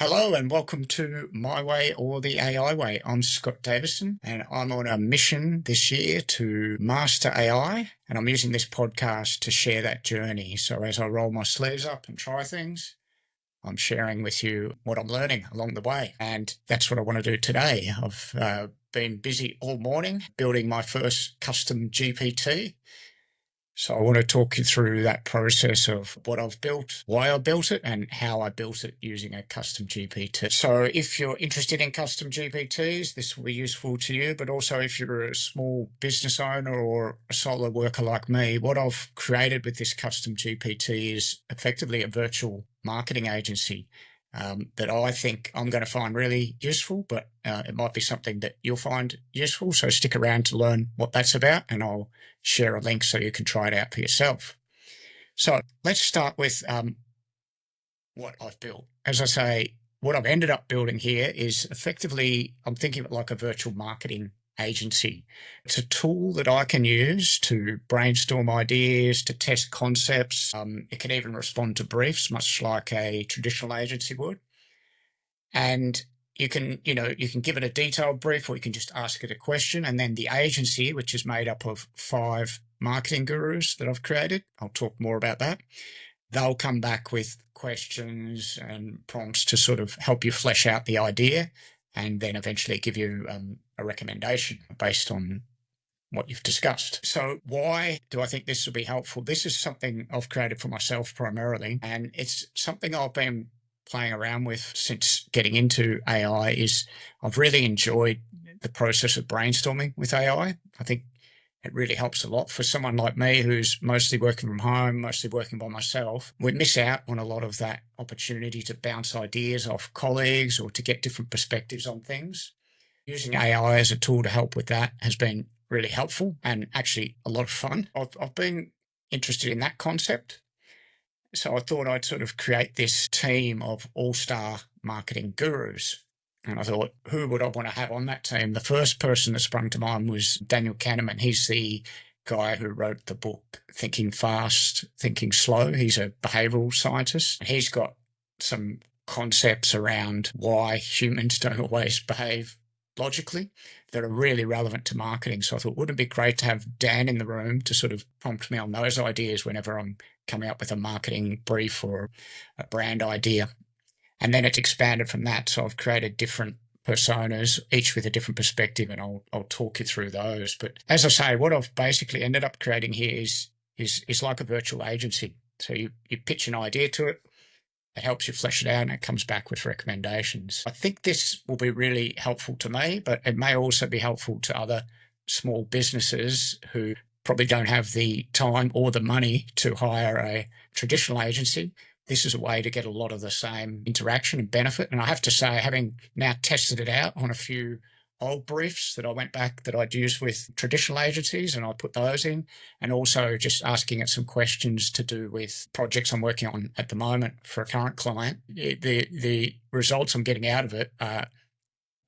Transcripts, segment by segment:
Hello and welcome to My Way or the AI Way. I'm Scott Davison and I'm on a mission this year to master AI, and I'm using this podcast to share that journey. So as I roll my sleeves up and try things, I'm sharing with you what I'm learning along the way. And that's what I want to do today. I've been busy all morning building my first custom GPT. So I want to talk you through that process of what I've built, why I built it, and how I built it using a custom GPT. So if you're interested in custom GPTs, this will be useful to you. But also if you're a small business owner or a solo worker like me, what I've created with this custom GPT is effectively a virtual marketing agency that I think I'm going to find really useful, but it might be something that you'll find useful. So stick around to learn what that's about, and I'll share a link so you can try it out for yourself. So let's start with what I've built. As I say, what I've ended up building here is effectively, I'm thinking of it like a virtual marketing agency. It's a tool that I can use to brainstorm ideas, to test concepts. It can even respond to briefs, much like a traditional agency would. And you can give it a detailed brief, or you can just ask it a question. And then the agency, which is made up of 5 marketing gurus that I've created, I'll talk more about that. They'll come back with questions and prompts to sort of help you flesh out the idea, and then eventually give you a recommendation based on what you've discussed. So why do I think this will be helpful? This is something I've created for myself primarily, and it's something I've been playing around with since getting into AI. Is I've really enjoyed the process of brainstorming with AI. I think it really helps a lot for someone like me who's mostly working from home, mostly working by myself. We miss out on a lot of that opportunity to bounce ideas off colleagues or to get different perspectives on things. Using AI as a tool to help with that has been really helpful and actually a lot of fun. I've been interested in that concept. So I thought I'd sort of create this team of all-star marketing gurus. And I thought, who would I want to have on that team? The first person that sprung to mind was Daniel Kahneman. He's the guy who wrote the book Thinking Fast, Thinking Slow. He's a behavioral scientist. He's got some concepts around why humans don't always behave logically that are really relevant to marketing. So I thought, wouldn't it be great to have Dan in the room to sort of prompt me on those ideas whenever I'm coming up with a marketing brief or a brand idea? And then it's expanded from that. So I've created different personas, each with a different perspective, and I'll talk you through those. But as I say, what I've basically ended up creating here is like a virtual agency. So you pitch an idea to it, it helps you flesh it out, and it comes back with recommendations. I think this will be really helpful to me, but it may also be helpful to other small businesses who probably don't have the time or the money to hire a traditional agency. This is a way to get a lot of the same interaction and benefit. And I have to say, having now tested it out on a few old briefs that I went back that I'd used with traditional agencies, and I put those in, and also just asking it some questions to do with projects I'm working on at the moment for a current client. The results I'm getting out of it are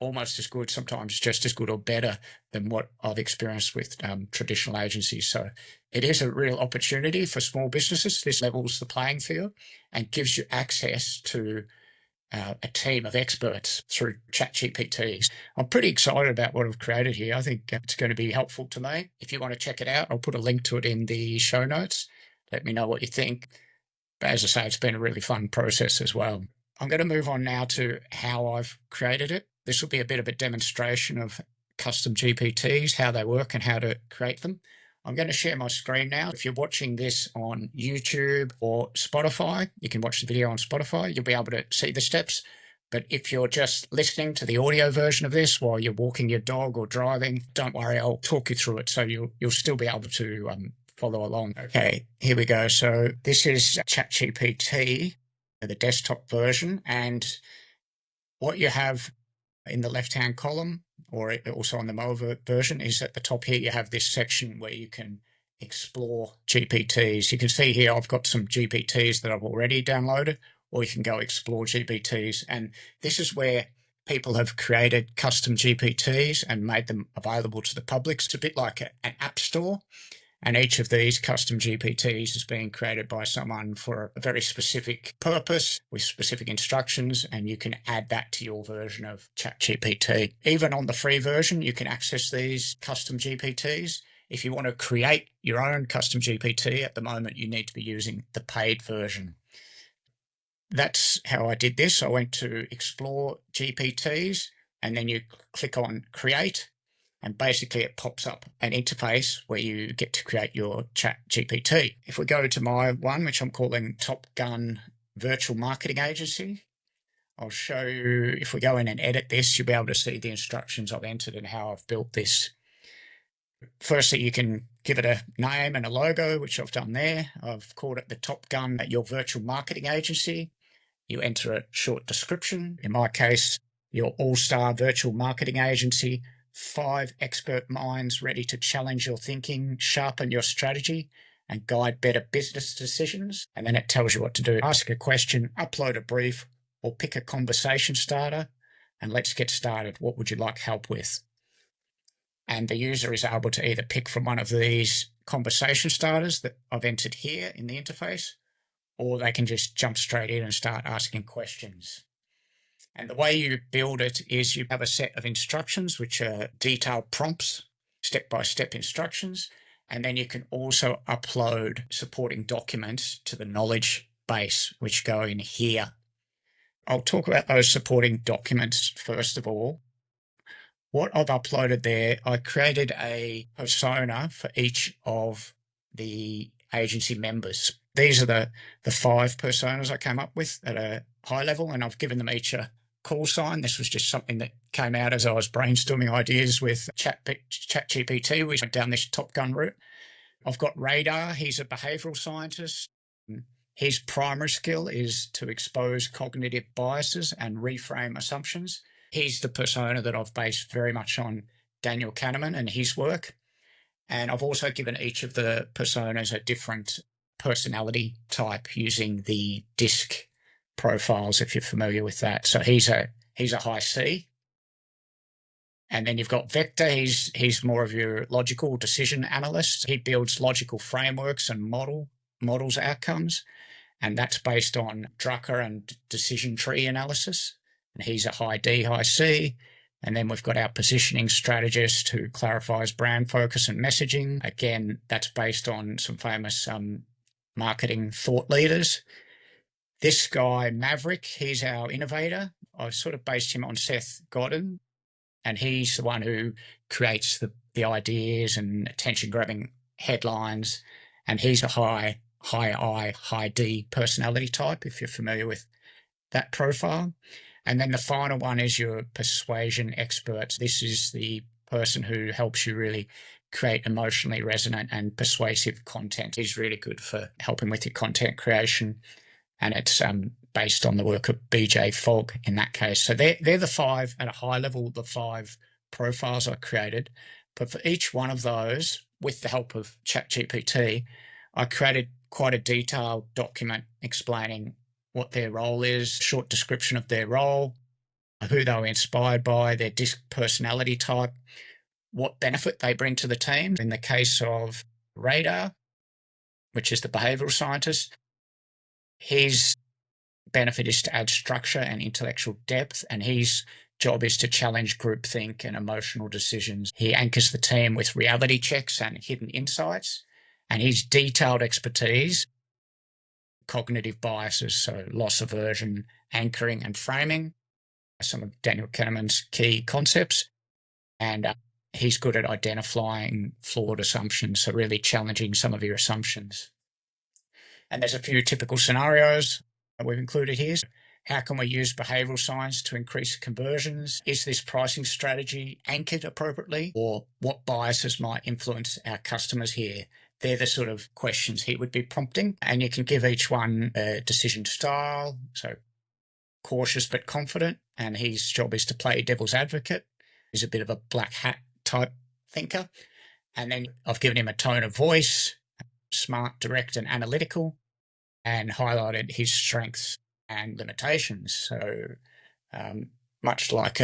almost as good, sometimes just as good or better than what I've experienced with traditional agencies. So it is a real opportunity for small businesses. This levels the playing field and gives you access to a team of experts through ChatGPTs. I'm pretty excited about what I've created here. I think it's going to be helpful to me. If you want to check it out, I'll put a link to it in the show notes. Let me know what you think. But as I say, it's been a really fun process as well. I'm going to move on now to how I've created it. This will be a bit of a demonstration of custom GPTs, how they work and how to create them. I'm going to share my screen now. If you're watching this on YouTube or Spotify, you can watch the video on Spotify. You'll be able to see the steps. But if you're just listening to the audio version of this while you're walking your dog or driving, don't worry, I'll talk you through it so you'll still be able to follow along. Okay, here we go. So this is ChatGPT, the desktop version, and what you have in the left-hand column, or also on the Mubert version, is at the top here you have this section where you can explore GPTs. You can see here I've got some GPTs that I've already downloaded, or you can go explore GPTs. And this is where people have created custom GPTs and made them available to the public. It's a bit like an app store. And each of these custom GPTs is being created by someone for a very specific purpose with specific instructions, and you can add that to your version of ChatGPT. Even on the free version, you can access these custom GPTs. If you want to create your own custom GPT, at the moment, you need to be using the paid version. That's how I did this. I went to Explore GPTs, and then you click on Create, and basically it pops up an interface where you get to create your Chat GPT. If we go to my one, which I'm calling Top Gun Virtual Marketing Agency, I'll show you, if we go in and edit this, you'll be able to see the instructions I've entered and how I've built this. Firstly, you can give it a name and a logo, which I've done there. I've called it the Top Gun Your Virtual Marketing Agency. You enter a short description. In my case, your all-star virtual marketing agency, 5 expert minds ready to challenge your thinking, sharpen your strategy, and guide better business decisions. And then it tells you what to do. Ask a question, upload a brief, or pick a conversation starter, and let's get started. What would you like help with? And the user is able to either pick from one of these conversation starters that I've entered here in the interface, or they can just jump straight in and start asking questions. And the way you build it is you have a set of instructions, which are detailed prompts, step-by-step instructions, and then you can also upload supporting documents to the knowledge base, which go in here. I'll talk about those supporting documents first of all. What I've uploaded there, I created a persona for each of the agency members. These are the 5 personas I came up with at a high level, and I've given them each a call sign. This was just something that came out as I was brainstorming ideas with ChatGPT. We went down this Top Gun route. I've got Radar. He's a behavioral scientist. His primary skill is to expose cognitive biases and reframe assumptions. He's the persona that I've based very much on Daniel Kahneman and his work. And I've also given each of the personas a different personality type using the DISC profiles, if you're familiar with that. So he's a high C. And then you've got Vector. He's more of your logical decision analyst. He builds logical frameworks and models outcomes. And that's based on Drucker and decision tree analysis. And he's a high D, high C. And then we've got our positioning strategist who clarifies brand focus and messaging. Again, that's based on some famous marketing thought leaders. This guy, Maverick, he's our innovator. I sort of based him on Seth Godin, and he's the one who creates the ideas and attention-grabbing headlines. And he's a high I, high D personality type, if you're familiar with that profile. And then the final one is your persuasion expert. This is the person who helps you really create emotionally resonant and persuasive content. He's really good for helping with your content creation. And it's based on the work of BJ Fogg in that case. So they're the 5, at a high level, the 5 profiles I created. But for each one of those, with the help of ChatGPT, I created quite a detailed document explaining what their role is, short description of their role, who they were inspired by, their DISC personality type, what benefit they bring to the team. In the case of Radar, which is the behavioral scientist, his benefit is to add structure and intellectual depth, and his job is to challenge groupthink and emotional decisions. He anchors the team with reality checks and hidden insights, and his detailed expertise, cognitive biases, so loss aversion, anchoring and framing, some of Daniel Kahneman's key concepts. And he's good at identifying flawed assumptions, so really challenging some of your assumptions. And there's a few typical scenarios that we've included here. How can we use behavioral science to increase conversions? Is this pricing strategy anchored appropriately? Or what biases might influence our customers here? They're the sort of questions he would be prompting. And you can give each one a decision style, so cautious but confident. And his job is to play devil's advocate. He's a bit of a black hat type thinker. And then I've given him a tone of voice, smart, direct, and analytical, and highlighted his strengths and limitations. So much like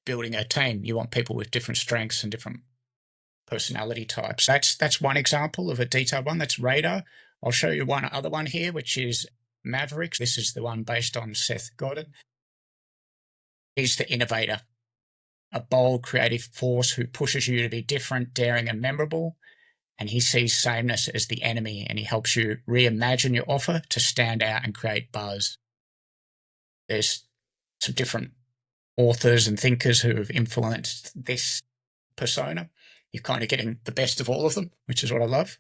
building a team, you want people with different strengths and different personality types. That's one example of a detailed one. That's radar. I'll show you one other one here, which is Mavericks. This is the one based on Seth Godin. He's the innovator, a bold, creative force who pushes you to be different, daring, and memorable. And he sees sameness as the enemy, and he helps you reimagine your offer to stand out and create buzz. There's some different authors and thinkers who have influenced this persona. You're kind of getting the best of all of them, which is what I love.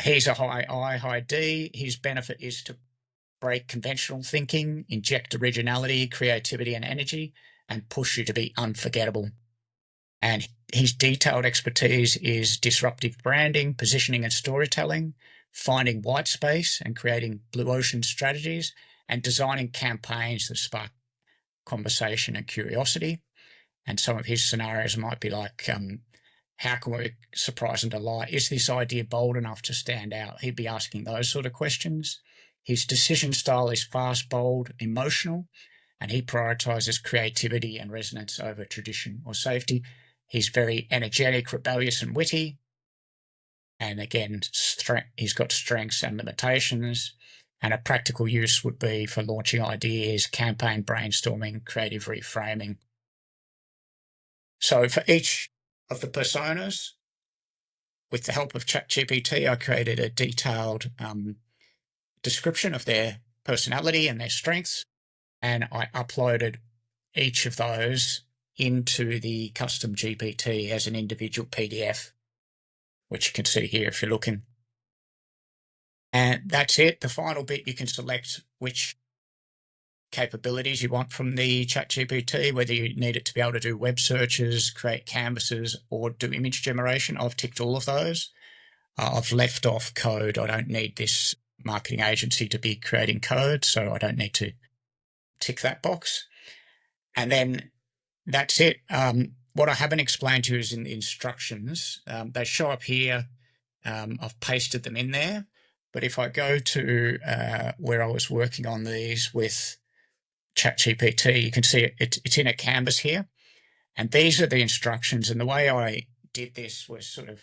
He's a high I, high D. His benefit is to break conventional thinking, inject originality, creativity, and energy, and push you to be unforgettable. And his detailed expertise is disruptive branding, positioning and storytelling, finding white space and creating blue ocean strategies, and designing campaigns that spark conversation and curiosity. And some of his scenarios might be like, how can we surprise and delight? Is this idea bold enough to stand out? He'd be asking those sort of questions. His decision style is fast, bold, emotional, and he prioritizes creativity and resonance over tradition or safety. He's very energetic, rebellious, and witty. And again, he's got strengths and limitations. And a practical use would be for launching ideas, campaign brainstorming, creative reframing. So for each of the personas, with the help of ChatGPT, I created a detailed description of their personality and their strengths. And I uploaded each of those into the custom GPT as an individual PDF, which you can see here if you're looking. And that's it. The final bit, you can select which capabilities you want from the ChatGPT, whether you need it to be able to do web searches, create canvases, or do image generation. I've ticked all of those. I've left off code. I don't need this marketing agency to be creating code, so I don't need to tick that box. And then that's it. What I haven't explained to you is in the instructions. They show up here. I've pasted them in there. But if I go to where I was working on these with ChatGPT, you can see it's in a canvas here. And these are the instructions. And the way I did this was sort of,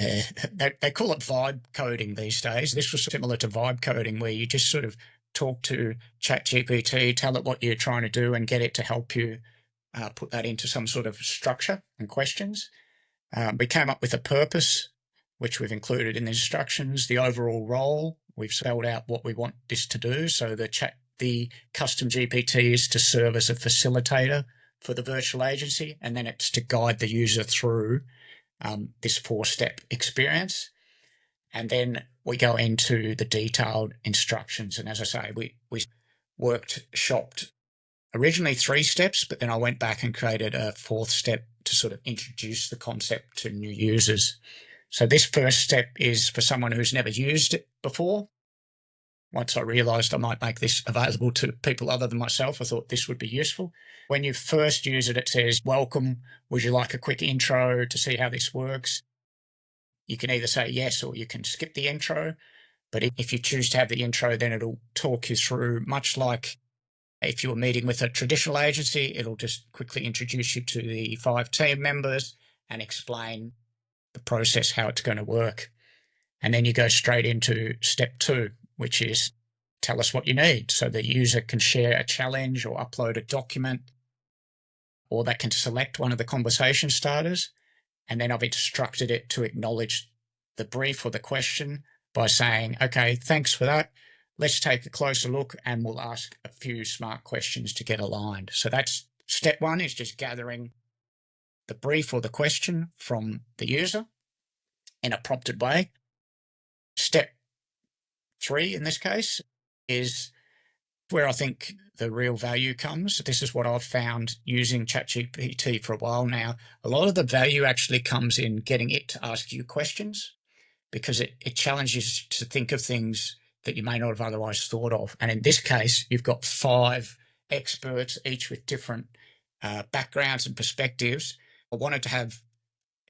they call it vibe coding these days. This was similar to vibe coding, where you just sort of talk to ChatGPT, tell it what you're trying to do, and get it to help you put that into some sort of structure and questions. We came up with a purpose, which we've included in the instructions, the overall role. We've spelled out what we want this to do. So the custom GPT is to serve as a facilitator for the virtual agency, and then it's to guide the user through this 4-step experience. And then we go into the detailed instructions. And as I say, we shopped originally 3 steps, but then I went back and created a 4th step to sort of introduce the concept to new users. So this first step is for someone who's never used it before. Once I realized I might make this available to people other than myself, I thought this would be useful. When you first use it, it says, welcome. Would you like a quick intro to see how this works? You can either say yes, or you can skip the intro. But if you choose to have the intro, then it'll talk you through, much like if you were meeting with a traditional agency, it'll just quickly introduce you to the 5 team members and explain the process, how it's going to work. And then you go straight into step 2, which is tell us what you need. So the user can share a challenge or upload a document, or they can select one of the conversation starters. And then I've instructed it to acknowledge the brief or the question by saying, okay, thanks for that. Let's take a closer look, and we'll ask a few smart questions to get aligned. So that's step 1, is just gathering the brief or the question from the user in a prompted way. Step 3 in this case is where I think the real value comes. This is what I've found using ChatGPT for a while now. A lot of the value actually comes in getting it to ask you questions, because it challenges you to think of things that you may not have otherwise thought of. And in this case, you've got 5 experts, each with different backgrounds and perspectives. I wanted to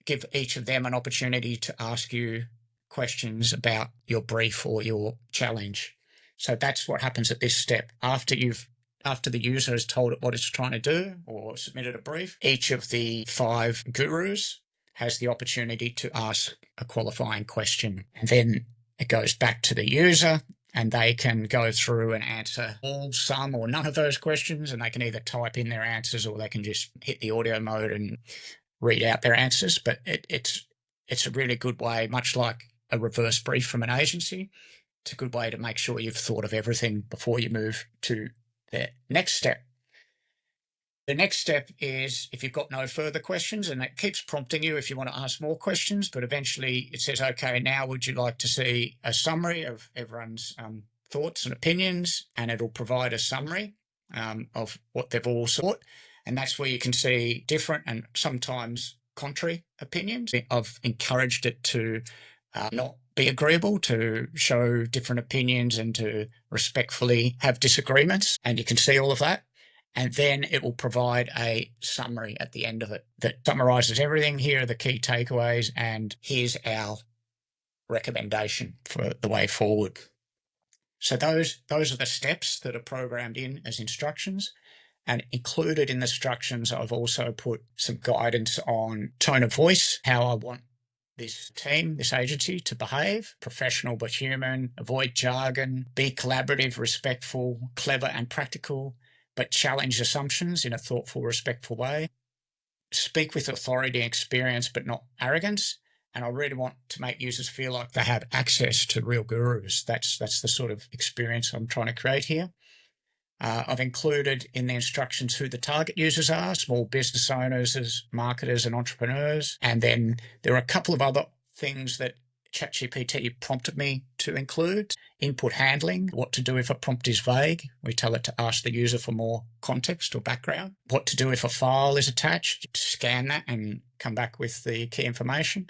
give each of them an opportunity to ask you questions about your brief or your challenge. So that's what happens at this step. After the user has told it what it's trying to do or submitted a brief, each of the 5 gurus has the opportunity to ask a qualifying question. And then it goes back to the user and they can go through and answer all, some, or none of those questions. And they can either type in their answers or they can just hit the audio mode and read out their answers. But it's a really good way, much like a reverse brief from an agency. It's a good way to make sure you've thought of everything before you move to the next step. The next step is if you've got no further questions, and it keeps prompting you if you want to ask more questions, but eventually it says, okay, now would you like to see a summary of everyone's thoughts and opinions? And it'll provide a summary of what they've all thought. And that's where you can see different and sometimes contrary opinions. I've encouraged it to not be agreeable, to show different opinions and to respectfully have disagreements. And you can see all of that. And then it will provide a summary at the end of it that summarizes everything. Here are the key takeaways, and here's our recommendation for the way forward. So those are the steps that are programmed in as instructions. And included in the instructions, I've also put some guidance on tone of voice, how I want this team, this agency to behave: professional but human, avoid jargon, be collaborative, respectful, clever and practical, but challenge assumptions in a thoughtful, respectful way. Speak with authority and experience, but not arrogance. And I really want to make users feel like they have access to real gurus. That's the sort of experience I'm trying to create here. I've included in the instructions who the target users are: small business owners, as marketers and entrepreneurs. And then there are a couple of other things that ChatGPT prompted me to include: input handling, what to do if a prompt is vague. We tell it to ask the user for more context or background. What to do if a file is attached, scan that and come back with the key information.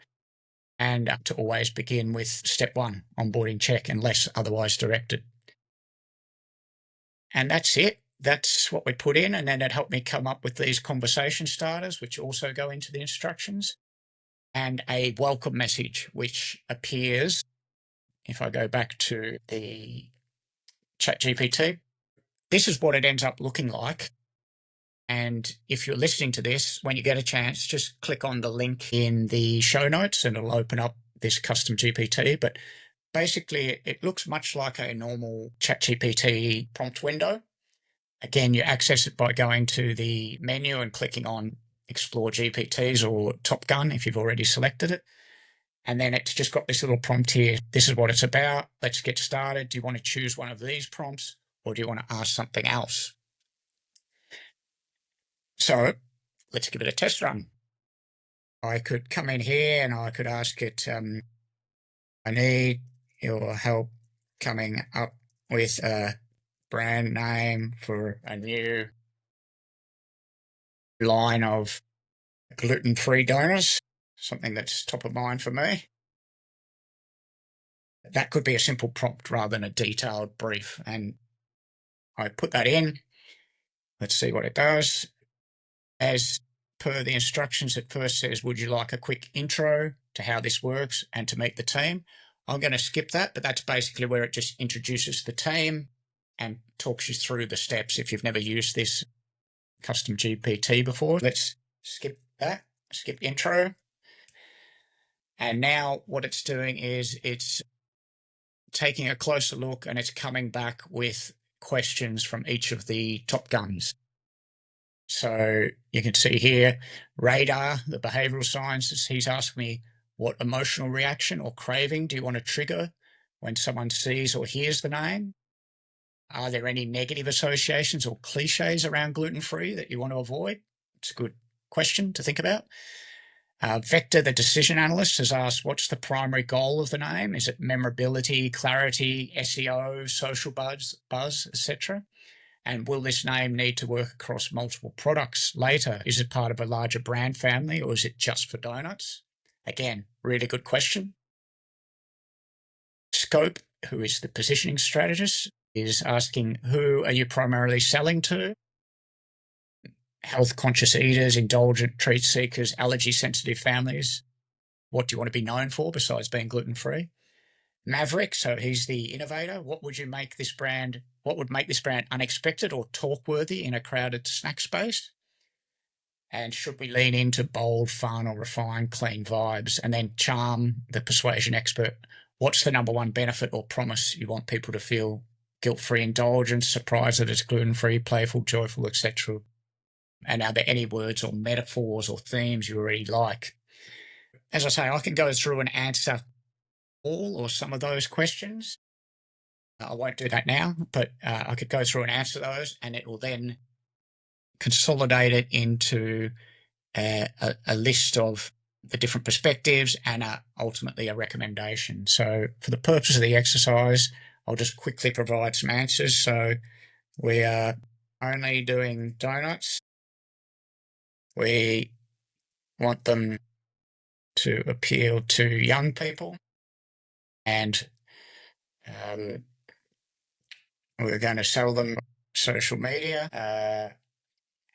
And to always begin with step 1, onboarding check, unless otherwise directed. And that's it. That's what we put in. And then it helped me come up with these conversation starters, which also go into the instructions, and a welcome message, which appears if I go back to the ChatGPT. This is what it ends up looking like. And if you're listening to this, when you get a chance, just click on the link in the show notes and it'll open up this custom GPT. But basically, it looks much like a normal ChatGPT prompt window. Again, you access it by going to the menu and clicking on Explore GPTs or Top Gun if you've already selected it. And then it's just got this little prompt here. This is what it's about. Let's get started. Do you want to choose one of these prompts, or do you want to ask something else? So let's give it a test run. I could come in here and I could ask it, I need your help coming up with a brand name for a new line of gluten-free donuts, something that's top of mind for me. That could be a simple prompt rather than a detailed brief. And I put that in. Let's see what it does. As per the instructions, it first says, would you like a quick intro to how this works and to meet the team? I'm going to skip that, but that's basically where it just introduces the team and talks you through the steps if you've never used this custom GPT before. Let's skip that, skip intro. And now what it's doing is it's taking a closer look and it's coming back with questions from each of the top guns. So you can see here, radar, the behavioral sciences. He's asked me, what emotional reaction or craving do you want to trigger when someone sees or hears the name? Are there any negative associations or cliches around gluten-free that you want to avoid? It's a good question to think about. Vector, the decision analyst, has asked, what's the primary goal of the name? Is it memorability, clarity, SEO, social buzz, etc.? And will this name need to work across multiple products later? Is it part of a larger brand family, or is it just for donuts? Again, really good question. Scope, who is the positioning strategist, is asking, who are you primarily selling to? Health conscious eaters, indulgent treat seekers, allergy sensitive families. What do you want to be known for besides being gluten-free? Maverick, so he's the innovator. What would make this brand unexpected or talk worthy in a crowded snack space? And should we lean into bold, fun, or refined, clean vibes? And then charm the persuasion expert. What's the number one benefit or promise you want people to feel? Guilt-free indulgence, surprise that it's gluten-free, playful, joyful, etc. And are there any words or metaphors or themes you already like? As I say, I can go through and answer all or some of those questions. I won't do that now, but I could go through and answer those, and it will then consolidate it into a list of the different perspectives and ultimately a recommendation. So for the purpose of the exercise, I'll just quickly provide some answers. So we are only doing donuts. We want them to appeal to young people, and we're going to sell them social media,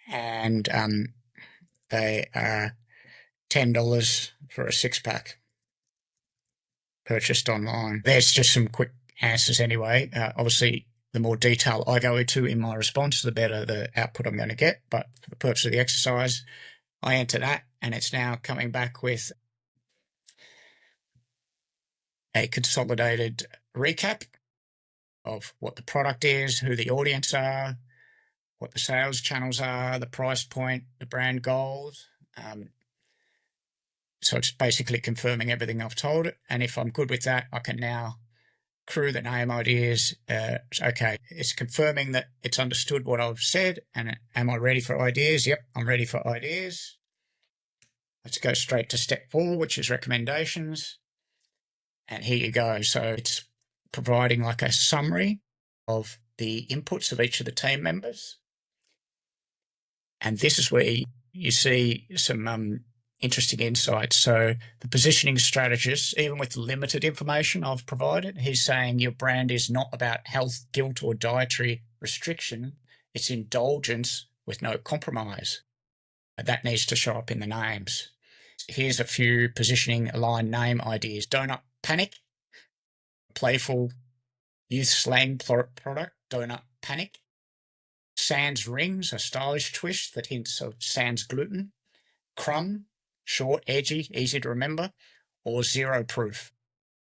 and they are $10 for a six-pack purchased online. There's just some quick answers anyway. Obviously, the more detail I go into in my response, the better the output I'm going to get. But for the purpose of the exercise, I enter that, and it's now coming back with a consolidated recap of what the product is, who the audience are, what the sales channels are, the price point, the brand goals. So it's basically confirming everything I've told it. And if I'm good with that, I can now crew the name ideas. Okay, it's confirming that it's understood what I've said. And am I ready for ideas? Yep, I'm ready for ideas. Let's go straight to step 4, which is recommendations. And here you go. So it's providing like a summary of the inputs of each of the team members. And this is where you see some interesting insights. So the positioning strategist, even with limited information I've provided, he's saying your brand is not about health, guilt, or dietary restriction. It's indulgence with no compromise. That needs to show up in the names. Here's a few positioning aligned name ideas. Donut Panic, playful youth slang product, Donut Panic. Sans Rings, a stylish twist that hints of sans gluten. Crumb, short, edgy, easy to remember. Or Zero Proof,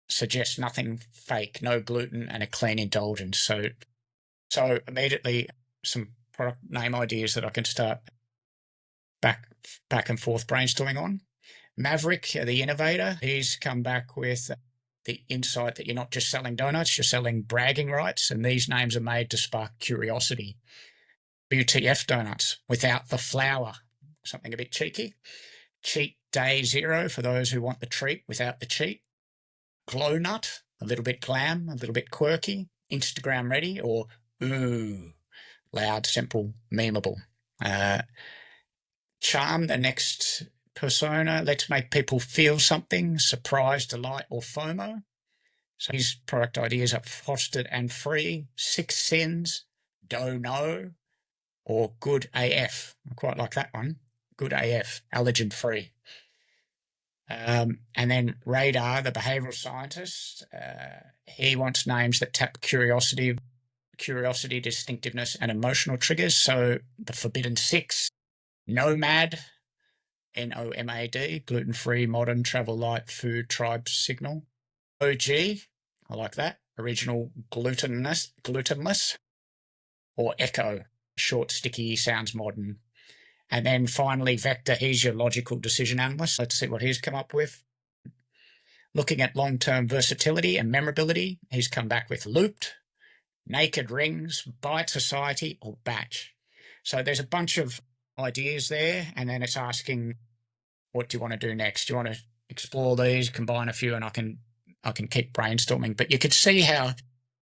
suggests nothing fake, no gluten, and a clean indulgence. So immediately some product name ideas that I can start back and forth brainstorming on. Maverick, the innovator, he's come back with the insight that you're not just selling donuts, you're selling bragging rights, and these names are made to spark curiosity. WTF donuts, without the flour, something a bit cheeky. Cheat Day Zero, for those who want the treat without the cheat. Glow Nut, a little bit glam, a little bit quirky. Instagram ready, or ooh, loud, simple, memeable. Charm, the next persona. Let's make people feel something, surprise, delight, or FOMO. So his product ideas are Frosted and Free, Six Sins, No, or Good AF. I quite like that one. Good AF, allergen free. And then Radar, the behavioral scientist, he wants names that tap curiosity, distinctiveness, and emotional triggers. So the Forbidden Six, Nomad, NOMAD, gluten-free, modern, travel light, food, tribe signal. OG, I like that. Original, glutenless. Or Echo, short, sticky, sounds modern. And then finally, Vector, he's your logical decision analyst. Let's see what he's come up with. Looking at long-term versatility and memorability, he's come back with Looped, Naked Rings, Bite Society, or Batch. So there's a bunch of ideas there, and then it's asking, what do you want to do next? Do you want to explore these, combine a few, and I can keep brainstorming. But you could see how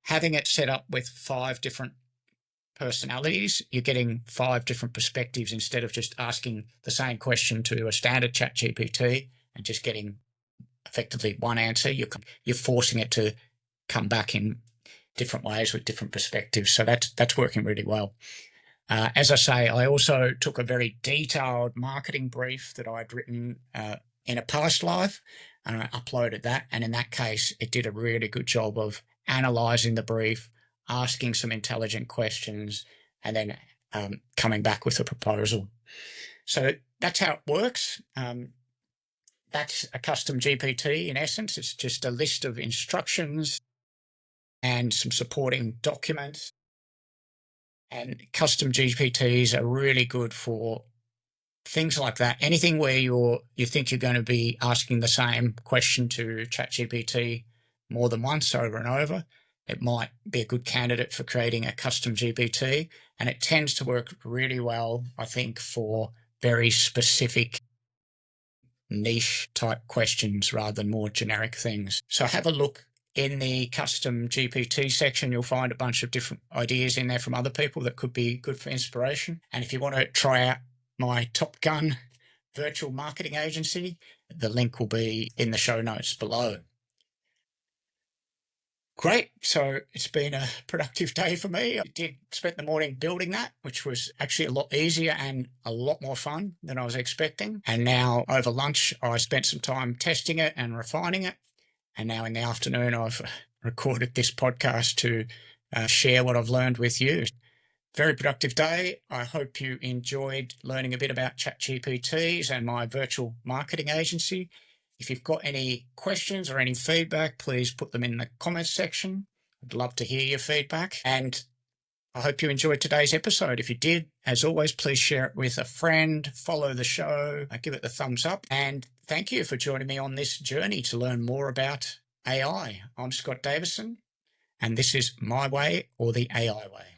having it set up with 5 different personalities, you're getting 5 different perspectives instead of just asking the same question to a standard ChatGPT and just getting effectively one answer. You're forcing it to come back in different ways with different perspectives. So that's working really well. As I say, I also took a very detailed marketing brief that I'd written in a past life, and I uploaded that. And in that case, it did a really good job of analysing the brief, asking some intelligent questions, and then coming back with a proposal. So that's how it works. That's a custom GPT in essence. It's just a list of instructions and some supporting documents. And custom GPTs are really good for things like that. Anything where you think you're going to be asking the same question to ChatGPT more than once over and over, it might be a good candidate for creating a custom GPT. And it tends to work really well, I think, for very specific niche type questions rather than more generic things. So have a look in the custom GPT section. You'll find a bunch of different ideas in there from other people that could be good for inspiration. And if you want to try out my Top Gun virtual marketing agency, the link will be in the show notes below. Great. So it's been a productive day for me. I did spend the morning building that, which was actually a lot easier and a lot more fun than I was expecting. And now over lunch, I spent some time testing it and refining it. And now in the afternoon, I've recorded this podcast to share what I've learned with you. Very productive day. I hope you enjoyed learning a bit about ChatGPTs and my virtual marketing agency. If you've got any questions or any feedback, please put them in the comments section. I'd love to hear your feedback. And I hope you enjoyed today's episode. If you did, as always, please share it with a friend, follow the show, give it the thumbs up. And thank you for joining me on this journey to learn more about AI. I'm Scott Davison, and this is My Way or the AI Way.